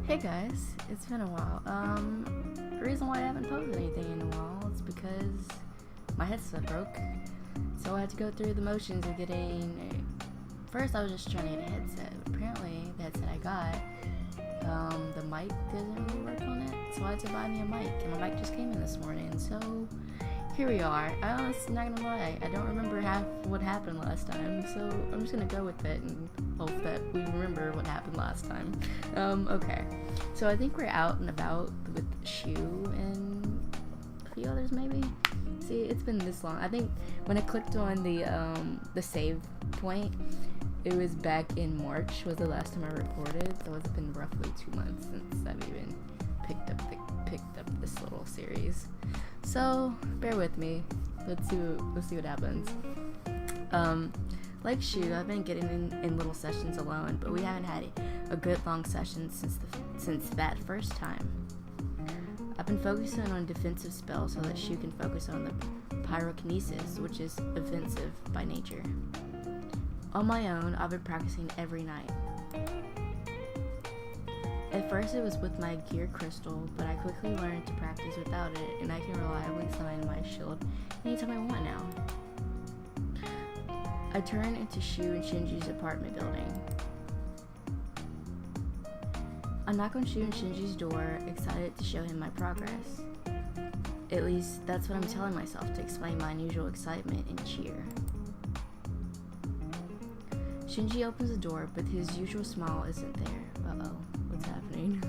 Hey guys, it's been a while. The reason why I haven't posted anything in a while is because my headset broke. So I had to go through the motions of getting. First, I was just trying to get a headset. Apparently, the headset I got, the mic doesn't really work on it. So I had to buy me a mic, and my mic just came in this morning. So here we are. I was not gonna lie, I don't remember half what happened last time. So I'm just gonna go with it and hope that we remember what happened last time. Okay. So I think we're out and about with Shu and a few others maybe. See, it's been this long. I think when I clicked on the save point, it was back in March was the last time I recorded. So it's been roughly 2 months since I've even picked up this little series. So bear with me. Let's see what happens. Like Shu, I've been getting in little sessions alone, but we haven't had a good long session since that first time. I've been focusing on defensive spells so that Shu can focus on the pyrokinesis, which is offensive by nature. On my own, I've been practicing every night. At first it was with my gear crystal, but I quickly learned to practice without it, and I can reliably summon my shield anytime I want now. I turn into Shu and Shinji's apartment building. I knock on Shu and Shinji's door, excited to show him my progress. At least, that's what I'm telling myself to explain my unusual excitement and cheer. Shinji opens the door, but his usual smile isn't there. Uh-oh, what's happening?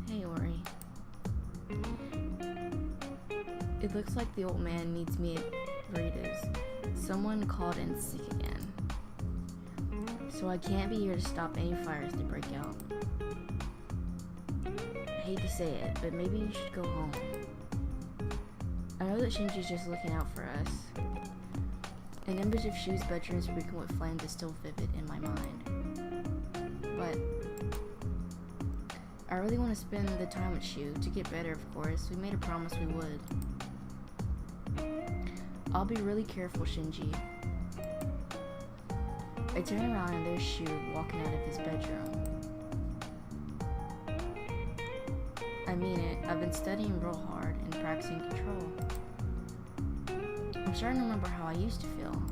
Hey, Ori. It looks like the old man needs me at Rita's. Someone called in sick again. So I can't be here to stop any fires to break out. I hate to say it, but maybe you should go home. I know that Shinji's just looking out for us. An image of Shu's bedroom sprinkling with flames is still vivid in my mind. But I really want to spend the time with Shu, to get better of course. We made a promise we would. I'll be really careful, Shinji. I turn around and there's Shu walking out of his bedroom. I mean it, I've been studying real hard and practicing control. I'm starting to remember how I used to feel.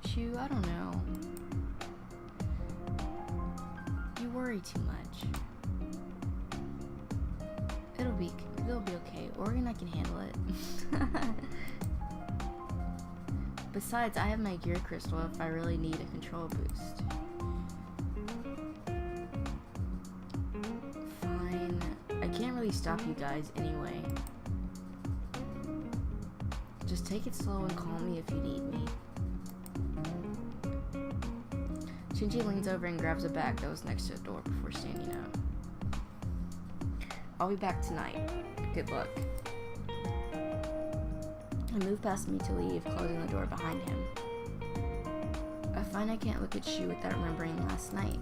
Shu, I don't know. You worry too much. It'll be okay. Ori and I can handle it. Besides, I have my gear crystal if I really need a control boost. Fine. I can't really stop you guys anyway. Just take it slow and call me if you need me. Shinji leans over and grabs a bag that was next to the door before standing up. I'll be back tonight. Good luck. I move past me to leave, closing the door behind him. I find I can't look at Shu without remembering last night.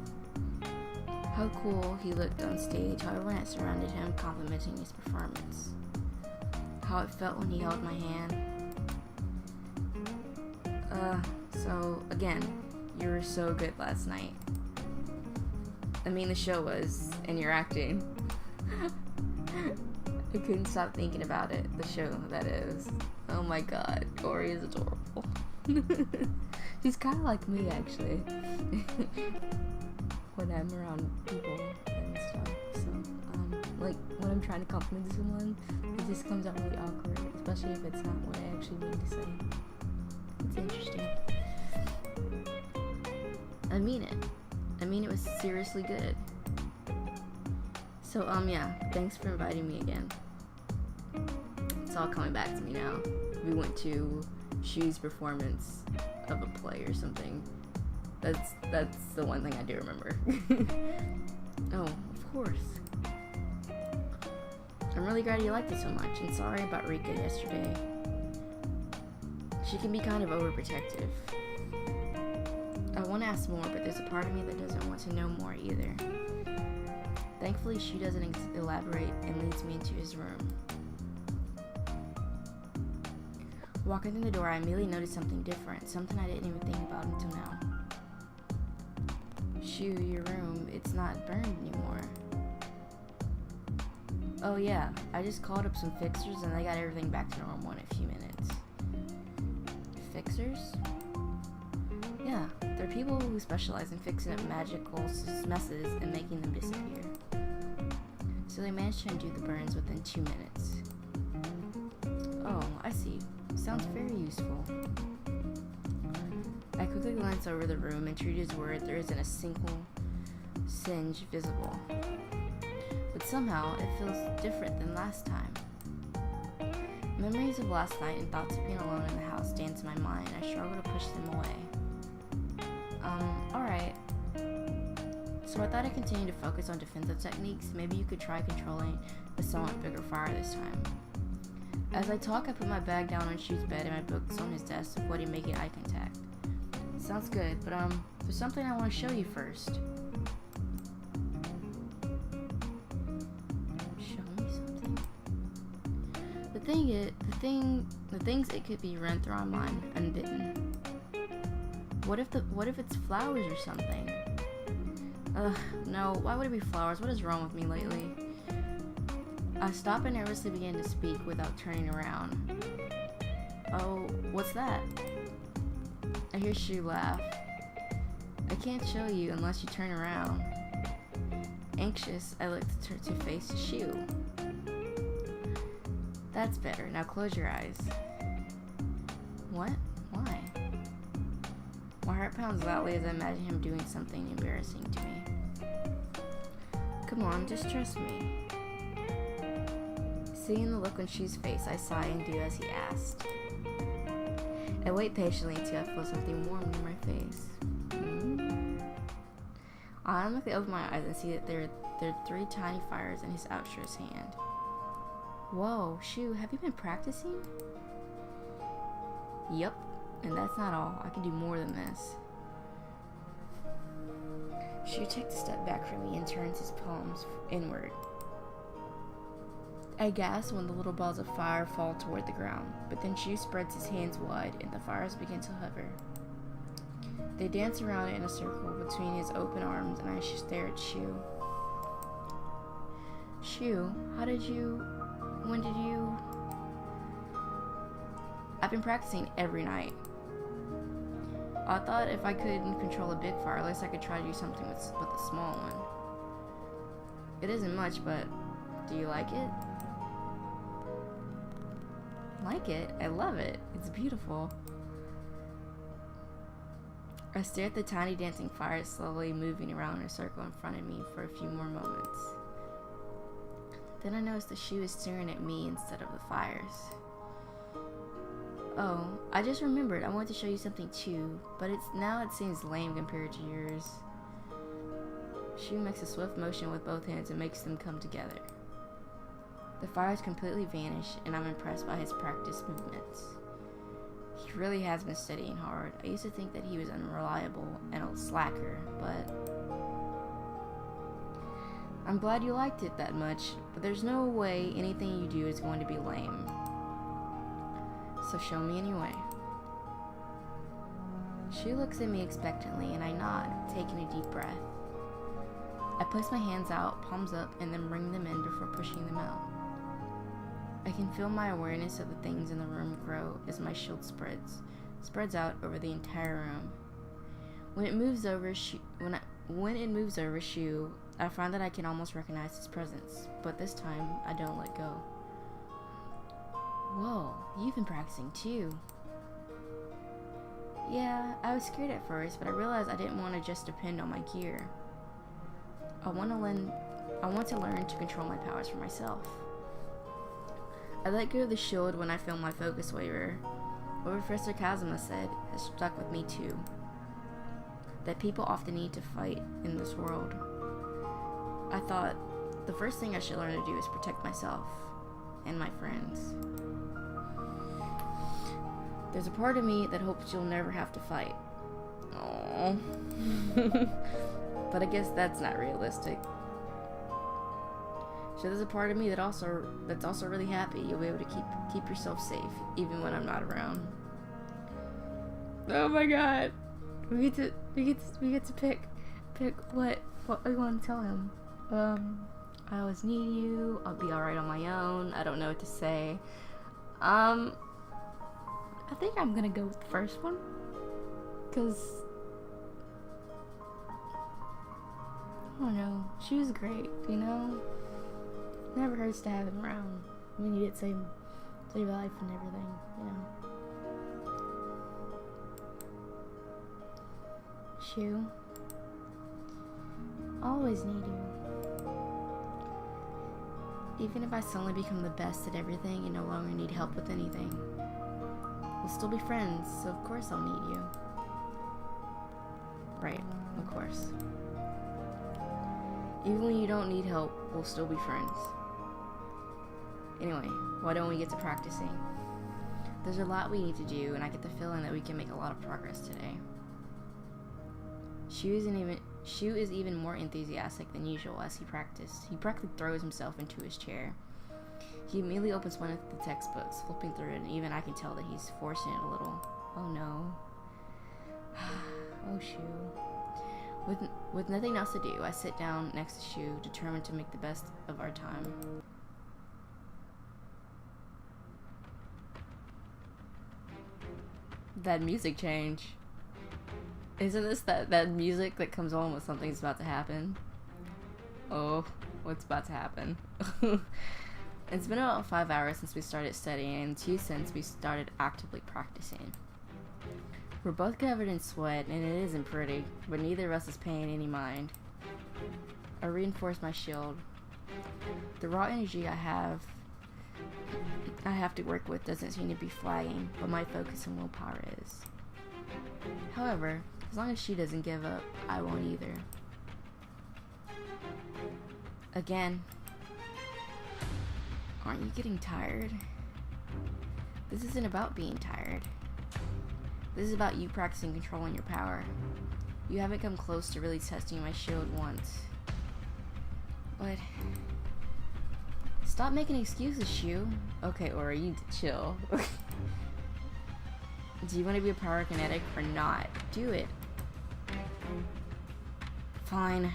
How cool he looked on stage, how everyone that surrounded him complimenting his performance. How it felt when he held my hand. So again, you were so good last night. I mean, the show was, and your acting. I couldn't stop thinking about it. The show, that is. Oh my god, Ori is adorable. She's kind of like me, actually. When I'm around people and stuff. So, like, when I'm trying to compliment someone, it just comes out really awkward, especially if it's not what I actually mean to say. It's interesting. I mean it. I mean it was seriously good. So, yeah, thanks for inviting me again. It's all coming back to me now. We went to Shu's performance of a play or something. That's the one thing I do remember. Oh, of course. I'm really glad you liked it so much, and sorry about Rika yesterday. She can be kind of overprotective. I want to ask more, but there's a part of me that doesn't want to know more either. Thankfully, Shu doesn't elaborate and leads me into his room. Walking through the door, I immediately noticed something different, something I didn't even think about until now. Shoo, your room, it's not burned anymore. Oh yeah, I just called up some fixers and they got everything back to normal in a few minutes. Fixers? Yeah, they're people who specialize in fixing up magical messes and making them disappear. So they managed to undo the burns within 2 minutes. Oh, I see. Sounds very useful. I quickly glanced over the room, and true to his word, there isn't a single singe visible. But somehow, it feels different than last time. Memories of last night and thoughts of being alone in the house dance in my mind. I struggle to push them away. Alright. So I thought I'd continue to focus on defensive techniques. Maybe you could try controlling a somewhat bigger fire this time. As I talk, I put my bag down on Shu's bed and my books on his desk, avoiding making eye contact. Sounds good, but there's something I want to show you first. Show me something. The things it could be run through our mind, unbidden. What if it's flowers or something? Ugh, no, why would it be flowers? What is wrong with me lately? I stopped and nervously began to speak without turning around. Oh, what's that? I hear Shu laugh. I can't show you unless you turn around. Anxious, I looked to face Shu. That's better. Now close your eyes. What? Why? My heart pounds loudly as I imagine him doing something embarrassing to me. Come on, just trust me. Seeing the look on Shu's face, I sigh and do as he asked. I wait patiently until I feel something warm near my face. I automatically open my eyes and see that there are 3 tiny fires in his outstretched hand. Whoa, Shu, have you been practicing? Yup, and that's not all. I can do more than this. Shu takes a step back from me and turns his palms inward. I gasp when the little balls of fire fall toward the ground, but then Shu spreads his hands wide and the fires begin to hover. They dance around in a circle between his open arms, and I stare at Shu. Shu, when did you... I've been practicing every night. I thought if I couldn't control a big fire, at least I could try to do something with a small one. It isn't much, but do you like it? Like it? I love it. It's beautiful. I stare at the tiny dancing fires slowly moving around in a circle in front of me for a few more moments. Then I notice that Shu is staring at me instead of the fires. Oh, I just remembered. I wanted to show you something too, but it seems lame compared to yours. Shu makes a swift motion with both hands and makes them come together. The fires completely vanish, and I'm impressed by his practiced movements. He really has been studying hard. I used to think that he was unreliable and a slacker, but... I'm glad you liked it that much, but there's no way anything you do is going to be lame. So show me anyway. Shu looks at me expectantly, and I nod, taking a deep breath. I place my hands out, palms up, and then bring them in before pushing them out. I can feel my awareness of the things in the room grow as my shield spreads out over the entire room. When it moves over Shu, I find that I can almost recognize his presence, but this time I don't let go. Whoa, you've been practicing too. Yeah, I was scared at first, but I realized I didn't want to just depend on my gear. I want to learn to control my powers for myself. I let go of the shield when I feel my focus waver. What Professor Kazuma said has stuck with me too. That people often need to fight in this world. I thought, the first thing I should learn to do is protect myself and my friends. There's a part of me that hopes you'll never have to fight. Aww. But I guess that's not realistic. So there's a part of me that's also really happy you'll be able to keep yourself safe even when I'm not around. Oh my god. We get to pick what we want to tell him. I always need you. I'll be alright on my own. I don't know what to say. I think I'm gonna go with the first one. Cause I don't know. She was great, you know? Never hurts to have him around. When you get save life and everything, you know. Shu, always need you. Even if I suddenly become the best at everything and no longer need help with anything, we'll still be friends, so of course I'll need you. Right, of course. Even when you don't need help, we'll still be friends. Anyway, why don't we get to practicing? There's a lot we need to do, and I get the feeling that we can make a lot of progress today. Shu is even more enthusiastic than usual as he practiced. He practically throws himself into his chair. He immediately opens one of the textbooks, flipping through it, and even I can tell that he's forcing it a little. Oh no. Oh, Shu. With nothing else to do, I sit down next to Shu, determined to make the best of our time. That music change. Isn't this that music that comes on when something's about to happen? Oh, what's about to happen? It's been about 5 hours since we started studying, and 2 since we started actively practicing. We're both covered in sweat, and it isn't pretty, but neither of us is paying any mind. I reinforce my shield. The raw energy I have to work with doesn't seem to be flagging, but my focus and willpower is. However, as long as she doesn't give up, I won't either. Again. Aren't you getting tired? This isn't about being tired. This is about you practicing controlling your power. You haven't come close to really testing my shield once. But stop making excuses, Shu. Okay, Ori, you need to chill. Do you want to be a pyrokinetic or not? Do it. Fine.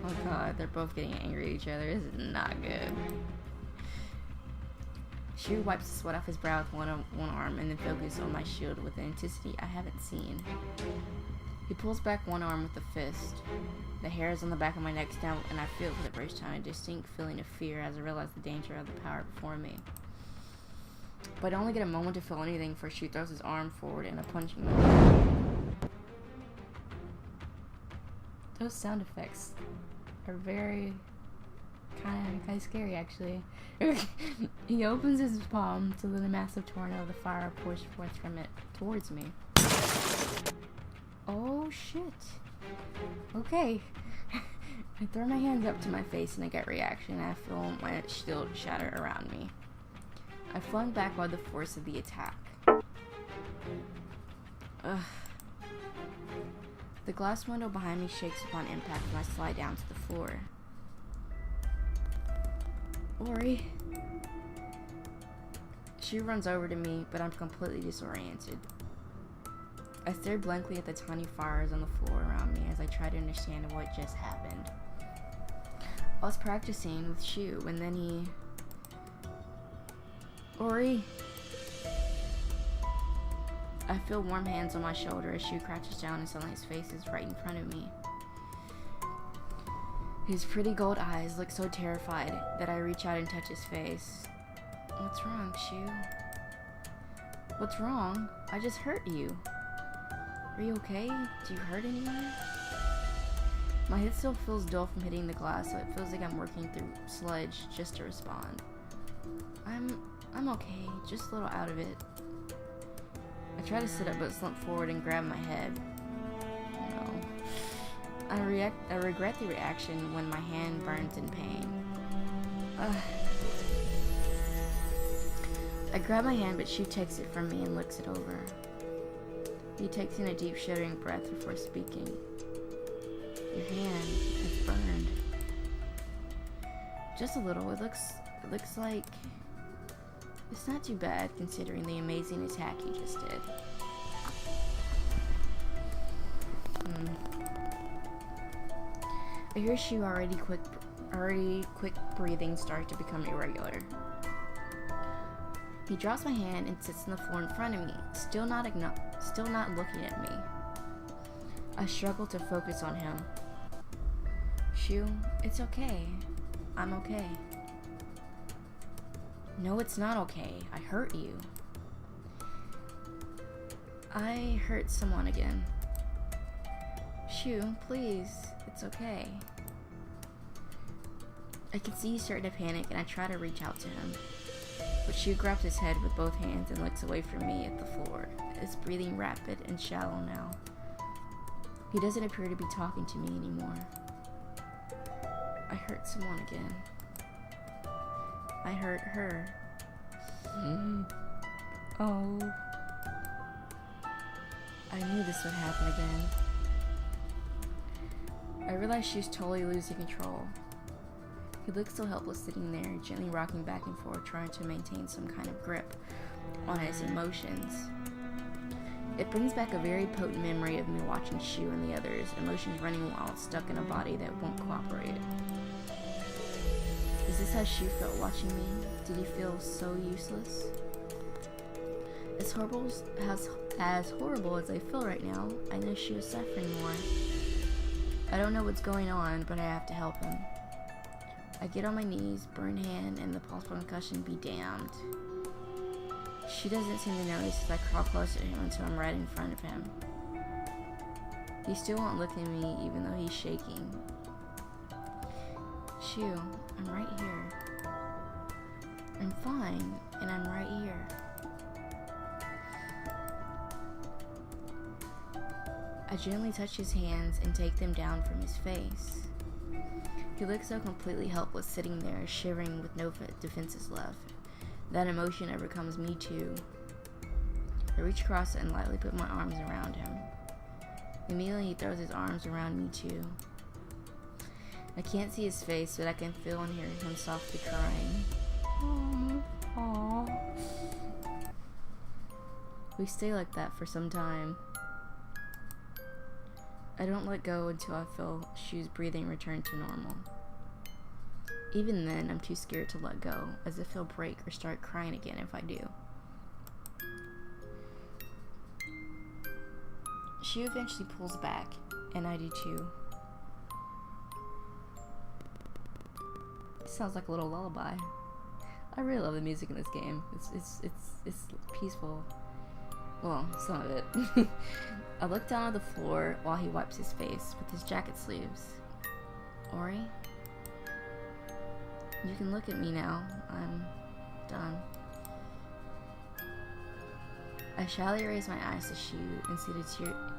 Oh god, they're both getting angry at each other. This is not good. Shu wipes the sweat off his brow with one arm and then focuses on my shield with an intensity I haven't seen. He pulls back one arm with a fist. The hairs on the back of my neck stand and I feel for the first time a distinct feeling of fear as I realize the danger of the power before me. But I only get a moment to feel anything before Shu throws his arm forward in a punching motion. Those sound effects are very kind of scary, actually. He opens his palm so that a massive tornado of the fire pours forth from it towards me. Oh shit. Okay. I throw my hands up to my face in a gut reaction and I feel my shield shatter around me. I flung back by the force of the attack. Ugh. The glass window behind me shakes upon impact and I slide down to the floor. Ori. She runs over to me, but I'm completely disoriented. I stare blankly at the tiny fires on the floor around me as I try to understand what just happened. I was practicing with Shu, and then he... Ori! I feel warm hands on my shoulder as Shu crouches down and suddenly his face is right in front of me. His pretty gold eyes look so terrified that I reach out and touch his face. What's wrong, Shu? What's wrong? I just hurt you. Are you okay? Do you hurt anyone? My head still feels dull from hitting the glass, so it feels like I'm working through sludge just to respond. I'm okay, just a little out of it. I try to sit up but slump forward and grab my head. No. I regret the reaction when my hand burns in pain. I grab my hand, but Shu takes it from me and looks it over. He takes in a deep, shuddering breath before speaking. Your hand is burned. Just a little. It looks like it's not too bad considering the amazing attack he just did. I hear Shu already quick breathing starts to become irregular. He drops my hand and sits on the floor in front of me, still not looking at me. I struggle to focus on him. Shu, it's okay. I'm okay. No, it's not okay. I hurt you. I hurt someone again. Shu, please. It's okay. I can see he's starting to panic and I try to reach out to him. But Shu grabs his head with both hands and looks away from me at the floor. His breathing rapid and shallow now. He doesn't appear to be talking to me anymore. I hurt someone again. I hurt her. Oh. I knew this would happen again. I realize she's totally losing control. He looks so helpless sitting there, gently rocking back and forth, trying to maintain some kind of grip on his emotions. It brings back a very potent memory of me watching Shu and the others, emotions running wild, stuck in a body that won't cooperate. Is this how Shu felt watching me? Did he feel so useless? As horrible as I feel right now, I know Shu is suffering more. I don't know what's going on, but I have to help him. I get on my knees, burn hand, and the possible concussion be damned. She doesn't seem to notice as I crawl close to him until I'm right in front of him. He still won't look at me even though he's shaking. Shu, I'm right here. I'm fine, and I'm right here. I gently touch his hands and take them down from his face. He looks so completely helpless sitting there, shivering with no defenses left. That emotion overcomes me too. I reach across and lightly put my arms around him. Immediately he throws his arms around me too. I can't see his face, but I can feel and hear him softly crying. Aww. We stay like that for some time. I don't let go until I feel Shu's breathing return to normal. Even then, I'm too scared to let go, as if he'll break or start crying again if I do. Shu eventually pulls back, and I do too. It sounds like a little lullaby. I really love the music in this game. It's peaceful. Well, some of it. I look down at the floor while he wipes his face with his jacket sleeves. Ori? You can look at me now. I'm done. I shyly raise my eyes to Shu and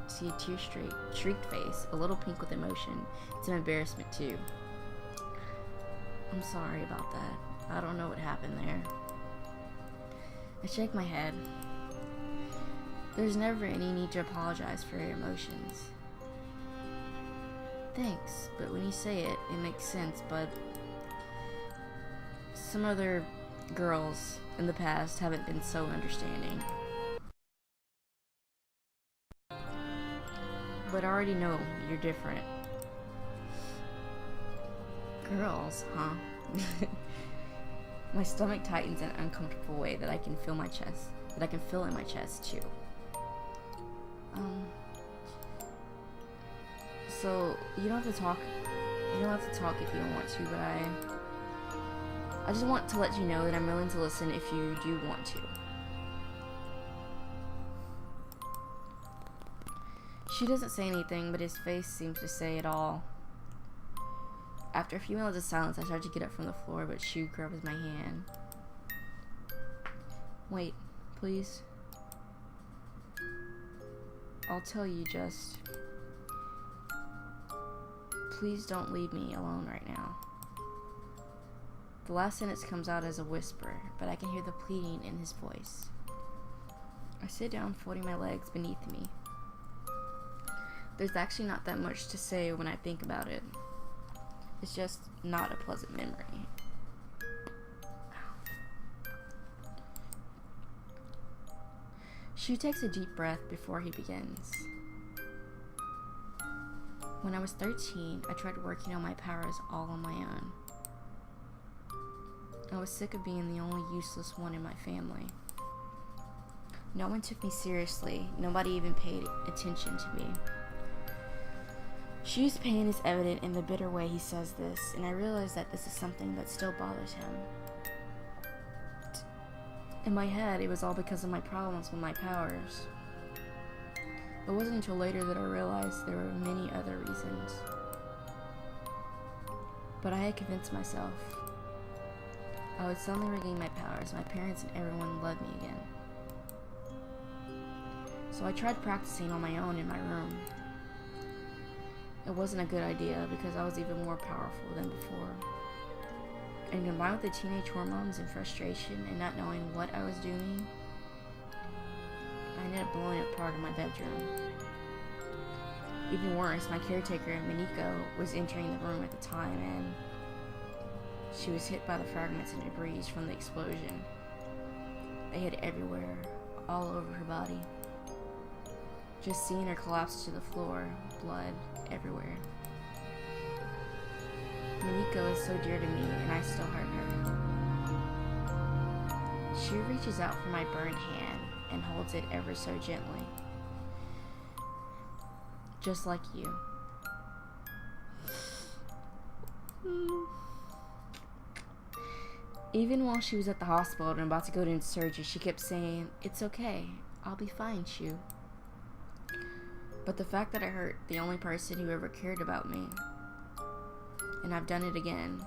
see a tear-streaked face, a little pink with emotion, and some embarrassment too. I'm sorry about that. I don't know what happened there. I shake my head. There's never any need to apologize for your emotions. Thanks, but when you say it, it makes sense, but some other girls in the past haven't been so understanding. But I already know you're different. Girls, huh? My stomach tightens in an uncomfortable way that I can feel in my chest too. So you don't have to talk. You don't have to talk if you don't want to, but I just want to let you know that I'm willing to listen if you do want to. She doesn't say anything, but his face seems to say it all. After a few minutes of silence, I start to get up from the floor, but Shu grabs my hand. Wait, please. I'll tell you, just please don't leave me alone right now. The last sentence comes out as a whisper, but I can hear the pleading in his voice. I sit down, folding my legs beneath me. There's actually not that much to say when I think about it. It's just not a pleasant memory. Shu takes a deep breath before he begins. When I was 13, I tried working on my powers all on my own. I was sick of being the only useless one in my family. No one took me seriously. Nobody even paid attention to me. Shu's pain is evident in the bitter way he says this, and I realize that this is something that still bothers him. In my head, it was all because of my problems with my powers. It wasn't until later that I realized there were many other reasons. But I had convinced myself I would suddenly regain my powers. My parents and everyone loved me again. So I tried practicing on my own in my room. It wasn't a good idea because I was even more powerful than before. And combined with the teenage hormones and frustration and not knowing what I was doing, I ended up blowing up part of my bedroom. Even worse, my caretaker, Miniko, was entering the room at the time, and she was hit by the fragments and debris from the explosion. They hit everywhere, all over her body. Just seeing her collapse to the floor, blood everywhere. Miniko is so dear to me, and I still hurt her. She reaches out for my burned hand and holds it ever so gently. Just like you. Even while she was at the hospital and about to go into surgery, she kept saying, "It's okay, I'll be fine, Shu." But the fact that I hurt the only person who ever cared about me, and I've done it again.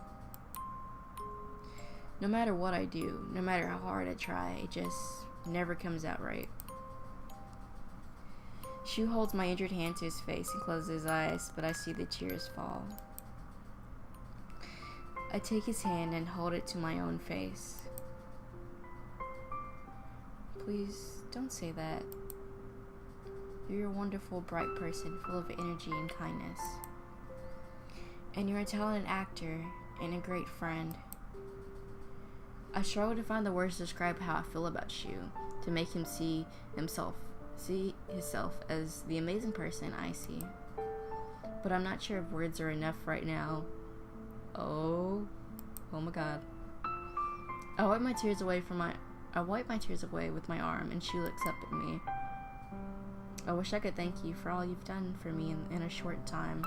No matter what I do, no matter how hard I try, it just never comes out right. Shu holds my injured hand to his face and closes his eyes, but I see the tears fall. I take his hand and hold it to my own face. Please, don't say that. You're a wonderful, bright person, full of energy and kindness. And you're a talented actor and a great friend. I struggle to find the words to describe how I feel about Shu, to make him see himself as the amazing person I see. But I'm not sure if words are enough right now. Oh my god. I wipe my tears away with my arm, and Shu looks up at me. I wish I could thank you for all you've done for me in a short time.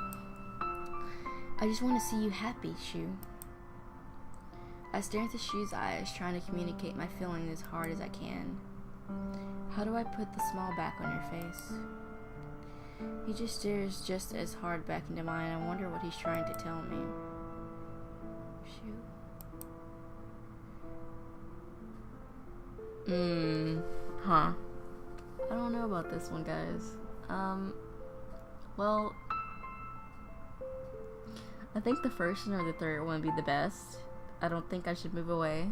I just want to see you happy, Shu. I stare into Shu's eyes, trying to communicate my feelings as hard as I can. How do I put the smile back on your face? He just stares just as hard back into mine. I wonder what he's trying to tell me. Shu. I don't know about this one, guys. Well, I think the first one or the third one would be the best. I don't think I should move away.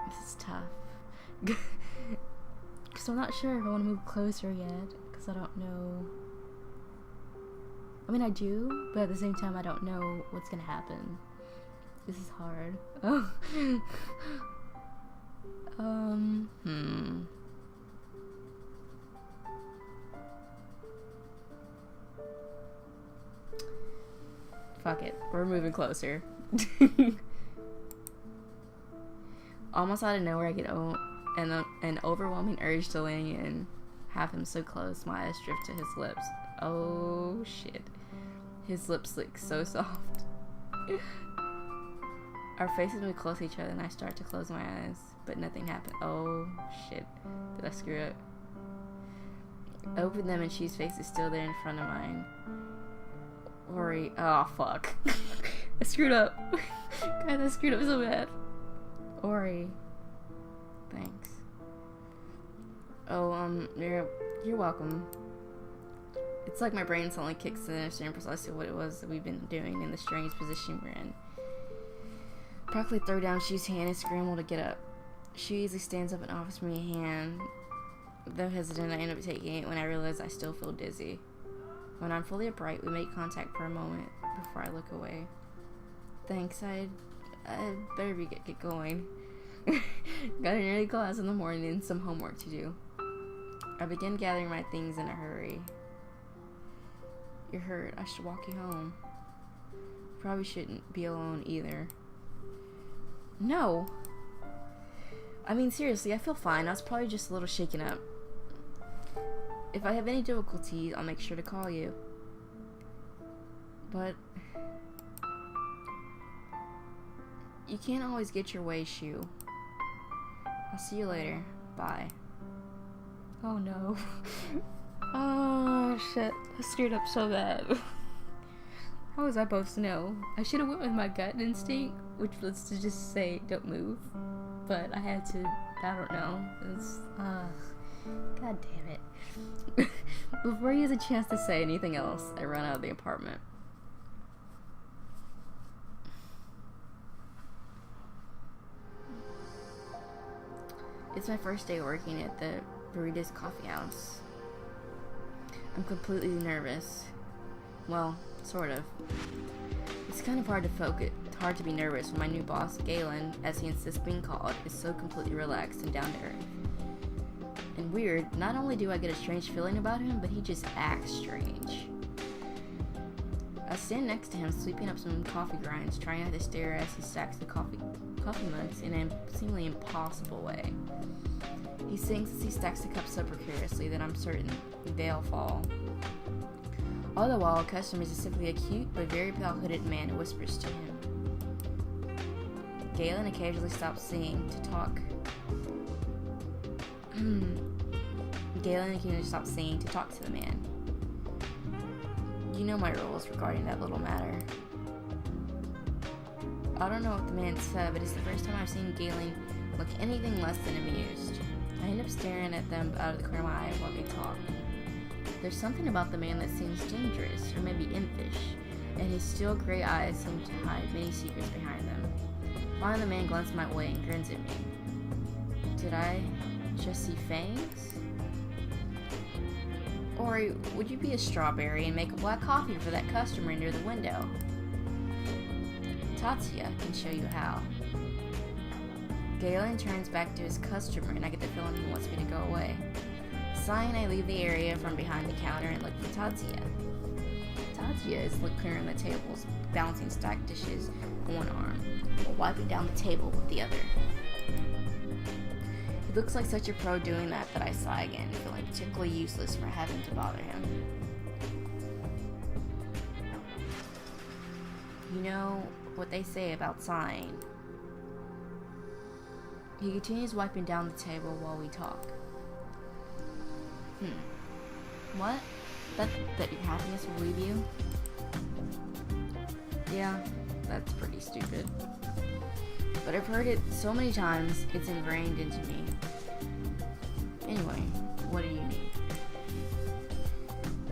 This is tough. Because I'm not sure if I want to move closer yet. Because I don't know. I mean, I do, but at the same time, I don't know what's gonna happen. This is hard. Oh. Fuck it. We're moving closer. Almost out of nowhere, I get an overwhelming urge to lean in. Have him so close, my eyes drift to his lips. Oh shit. His lips look so soft. Our faces move close to each other and I start to close my eyes, but nothing happened. Oh shit. Did I screw up? I open them and Shu's face is still there in front of mine. Ori. Oh fuck. I screwed up. Guys, I screwed up so bad. Ori. Thanks. Oh, you're welcome. It's like my brain suddenly kicks in and understand precisely what it was that we've been doing in the strange position we're in. Practically throw down Shu's hand and scramble to get up. Shu easily stands up and offers me a hand. Though hesitant, I end up taking it when I realize I still feel dizzy. When I'm fully upright, we make contact for a moment before I look away. Thanks, I better get going. Got an early class in the morning and some homework to do. I began gathering my things in a hurry. You're hurt. I should walk you home. Probably shouldn't be alone either. No. I mean, seriously, I feel fine. I was probably just a little shaken up. If I have any difficulties, I'll make sure to call you. But you can't always get your way, Shu. I'll see you later. Bye. Oh no. Oh shit. I screwed up so bad. How was I supposed to know? I should have went with my gut instinct, which was to just say don't move. But I had to, I don't know. It's god damn it. Before he has a chance to say anything else, I run out of the apartment. It's my first day working at the Burritos Coffee House. I'm completely nervous. Well, sort of. It's kind of hard to focus, hard to be nervous when my new boss, Galen, as he insists being called, is so completely relaxed and down to earth. And weird, not only do I get a strange feeling about him, but he just acts strange. I stand next to him, sweeping up some coffee grinds, trying not to stare as he stacks the coffee mugs in a seemingly impossible way. He sings as he stacks the cups so precariously that I'm certain they'll fall. All the while, a customer is specifically a cute but very pale-hooded man whispers to him. Galen occasionally stops singing to talk. Galen occasionally stops singing to talk to the man. You know my rules regarding that little matter. I don't know what the man said, but it's the first time I've seen Galen look anything less than amused. I end up staring at them out of the corner of my eye while they talk. There's something about the man that seems dangerous, or maybe impish, and his steel gray eyes seem to hide many secrets behind them. Finally, the man glances my way and grins at me. Did I just see fangs? Or would you be a strawberry and make a black coffee for that customer near the window? Tatsuya can show you how. Galen turns back to his customer, and I get the feeling he wants me to go away. Sighing, I leave the area from behind the counter and look for Tatsuya. Tatsuya is clearing the tables, balancing stacked dishes on one arm, while wiping down the table with the other. He looks like such a pro doing that I sigh again, feeling particularly useless for having to bother him. You know what they say about sighing. He continues wiping down the table while we talk. What? That your happiness will leave you? Yeah, that's pretty stupid. But I've heard it so many times, it's ingrained into me. Anyway, what do you need?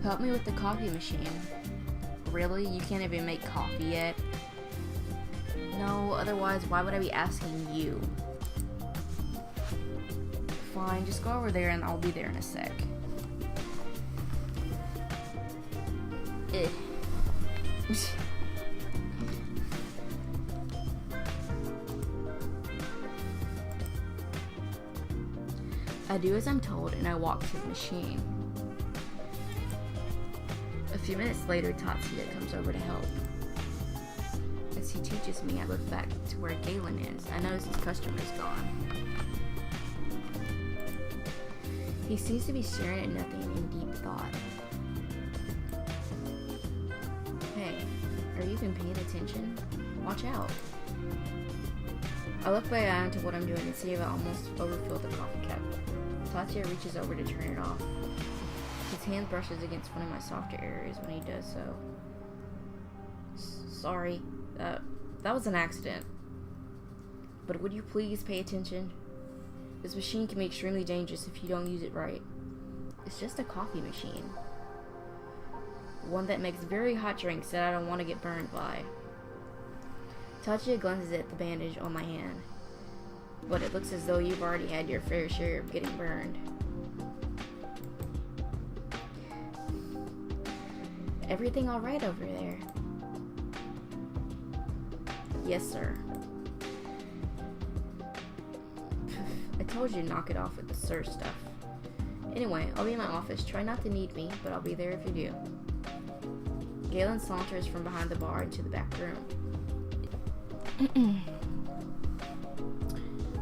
Help me with the coffee machine. Really? You can't even make coffee yet? No, otherwise why would I be asking you? Fine, just go over there and I'll be there in a sec. I do as I'm told and I walk to the machine. A few minutes later, Tatsuya comes over to help. As he teaches me, I look back to where Galen is. I notice his customer's gone. He seems to be staring at nothing in deep thought. Hey, are you even paying attention? Watch out. I look back down to what I'm doing and see if I almost overfilled the coffee cup. Tatsuya reaches over to turn it off. His hand brushes against one of my softer areas when he does so. Sorry, that was an accident. But would you please pay attention? This machine can be extremely dangerous if you don't use it right. It's just a coffee machine. One that makes very hot drinks that I don't want to get burned by. Tatsuya glances at the bandage on my hand. But it looks as though you've already had your fair share of getting burned. Everything alright over there? Yes, sir. I told you to knock it off with the sir stuff. Anyway, I'll be in my office. Try not to need me, but I'll be there if you do. Galen saunters from behind the bar into the back room.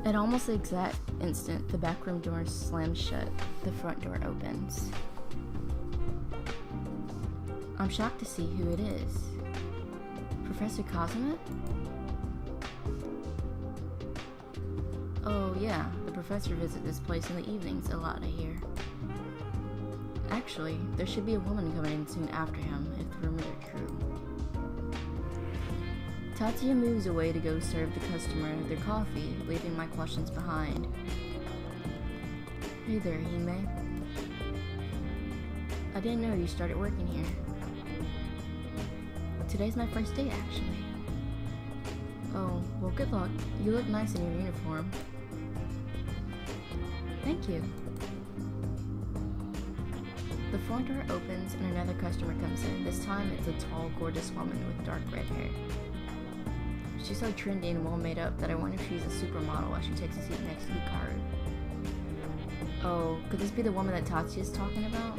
At almost the exact instant, the back room door slams shut. The front door opens. I'm shocked to see who it is. Professor Cosmet? Oh yeah, the professor visits this place in the evenings a lot, I hear. Actually, there should be a woman coming in soon after him, if the rumors are true. Tatsuya moves away to go serve the customer their coffee, leaving my questions behind. Hey there, Hime. I didn't know you started working here. Today's my first day, actually. Oh, well, good luck. You look nice in your uniform. Thank you. The front door opens and another customer comes in. This time it's a tall, gorgeous woman with dark red hair. She's so trendy and well made up that I wonder if she's a supermodel as she takes a seat next to Hikaru. Oh, could this be the woman that Tatsuya's talking about?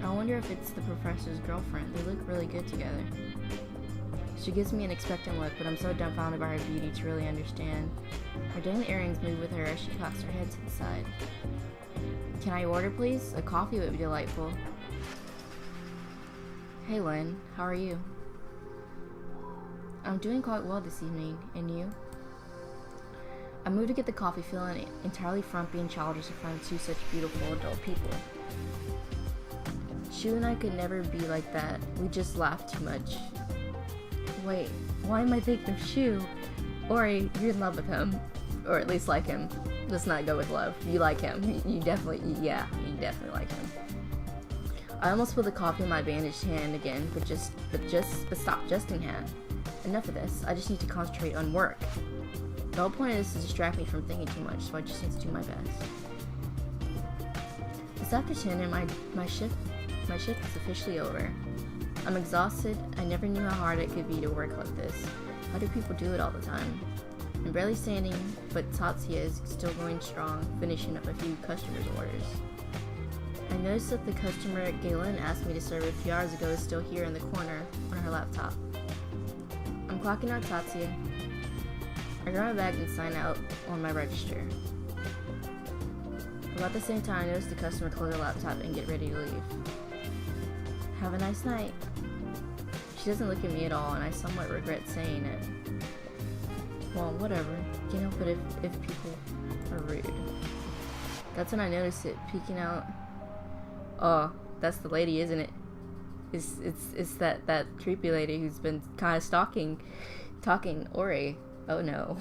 I wonder if it's the professor's girlfriend. They look really good together. She gives me an expectant look, but I'm so dumbfounded by her beauty to really understand. Her daily earrings move with her as she cocks her head to the side. Can I order, please? A coffee would be delightful. Hey, Lynn. How are you? I'm doing quite well this evening. And you? I moved to get the coffee, feeling entirely frumpy and childish in front of two such beautiful adult people. Shu and I could never be like that. We just laugh too much. Wait, why am I thinking of Shu? Ori, you're in love with him. Or at least like him. Let's not go with love. You like him. You definitely like him. I almost put the coffee in my bandaged hand again, but stop, just in hand. Enough of this. I just need to concentrate on work. The whole point of this is to distract me from thinking too much, so I just need to do my best. It's after 10 and my shift is officially over. I'm exhausted. I never knew how hard it could be to work like this. How do people do it all the time? I'm barely standing, but Tatsuya is still going strong, finishing up a few customers' orders. I noticed that the customer Galen asked me to serve a few hours ago is still here in the corner on her laptop. I'm clocking out Tatsuya. I grab my bag and sign out on my register. About the same time, I noticed the customer close her laptop and get ready to leave. Have a nice night. She doesn't look at me at all, and I somewhat regret saying it. Well, whatever. Can't help it if people are rude. That's when I noticed it peeking out. Oh, that's the lady, isn't it? It's that creepy lady who's been kind of talking Ori. Oh no.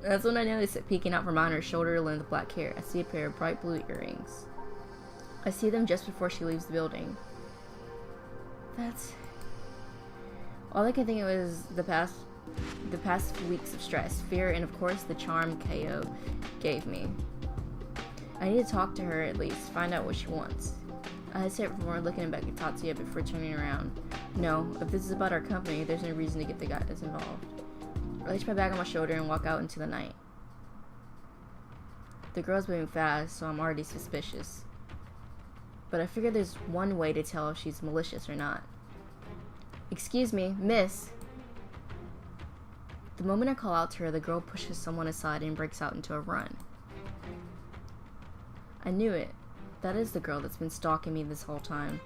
That's when I noticed it peeking out from behind her shoulder-length black hair. I see a pair of bright blue earrings. I see them just before she leaves the building. That's... All I can think of is the past weeks of stress, fear, and of course the charm KO gave me. I need to talk to her at least, find out what she wants. I hesitate for more, looking back at Tatsuya before turning around. No, if this is about our company, there's no reason to get the guys involved. I lace my bag on my shoulder and walk out into the night. The girl's moving fast, so I'm already suspicious. But I figure there's one way to tell if she's malicious or not. Excuse me, miss. The moment I call out to her, the girl pushes someone aside and breaks out into a run. I knew it. That is the girl that's been stalking me this whole time.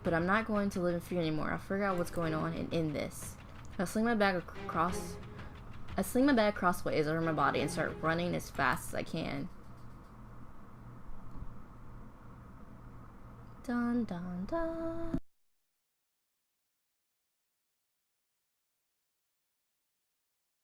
But I'm not going to live in fear anymore. I'll figure out what's going on and end this. I sling my bag crossways over my body and start running as fast as I can. Dun dun dun.